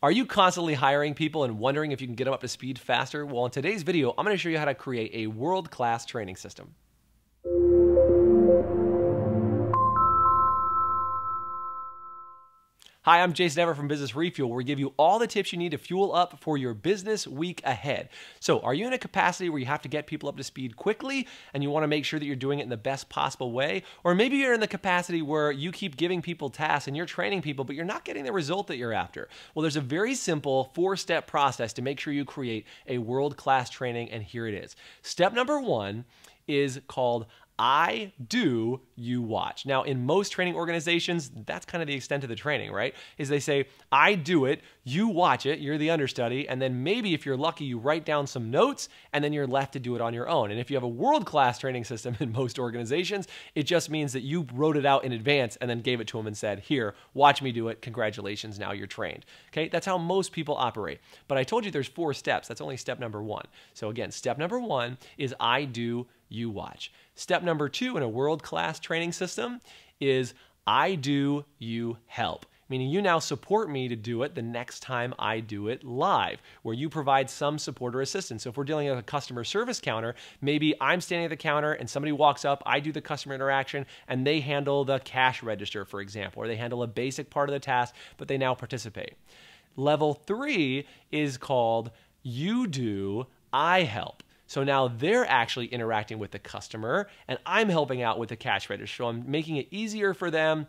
Are you constantly hiring people and wondering if you can get them up to speed faster? Well, in today's video, I'm going to show you how to create a world-class training system. Hi, I'm Jason Everett from Business Refuel, where we give you all the tips you need to fuel up for your business week ahead. So, are you in a capacity where you have to get people up to speed quickly and you want to make sure that you're doing it in the best possible way? Or maybe you're in the capacity where you keep giving people tasks and you're training people, but you're not getting the result that you're after. Well, there's a very simple 4-step process to make sure you create a world-class training, and here it is. Step number 1 is called I do, you watch. Now, in most training organizations, that's kind of the extent of the training, right? Is they say, I do it, you watch it, you're the understudy, and then maybe if you're lucky, you write down some notes, and then you're left to do it on your own. And if you have a world-class training system in most organizations, it just means that you wrote it out in advance and then gave it to them and said, here, watch me do it, congratulations, now you're trained. Okay, that's how most people operate. But I told you there's 4 steps, that's only step number 1. So again, step number 1 is I do, you watch. Step number 2 in a world-class training system is I do, you help. Meaning you now support me to do it the next time I do it live, where you provide some support or assistance. So if we're dealing with a customer service counter, maybe I'm standing at the counter and somebody walks up, I do the customer interaction, and they handle the cash register, for example, or they handle a basic part of the task, but they now participate. Level 3 is called you do, I help. So now they're actually interacting with the customer and I'm helping out with the cash register. So I'm making it easier for them.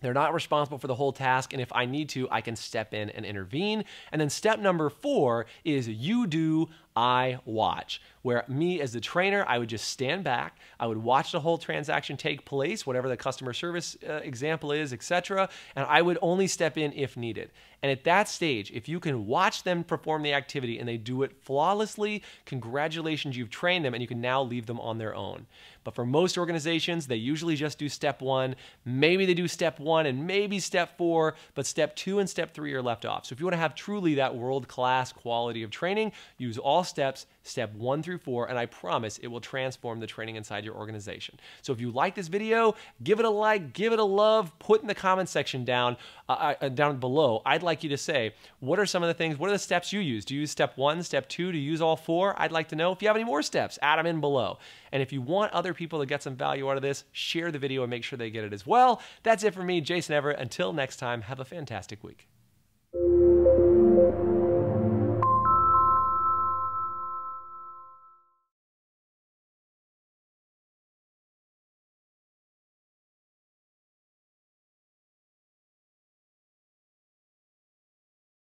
They're not responsible for the whole task, and if I need to, I can step in and intervene. And then step number 4 is you do, I watch, where me as the trainer, I would just stand back, I would watch the whole transaction take place, whatever the customer service example is, etc., and I would only step in if needed. And at that stage, if you can watch them perform the activity and they do it flawlessly, congratulations, you've trained them and you can now leave them on their own. But for most organizations, they usually just do step 1, maybe they do step 1 and maybe step 4, but step 2 and step 3 are left off. So if you want to have truly that world-class quality of training, use all steps, step 1 through 4, and I promise it will transform the training inside your organization. So if you like this video, give it a like, give it a love, put in the comment section down below. I'd like you to say, what are some of the things, what are the steps you use? Do you use step 1, step 2, do you use all 4? I'd like to know. If you have any more steps, add them in below. And if you want other people to get some value out of this, share the video and make sure they get it as well. That's it for me, Jason Everett. Until next time, have a fantastic week.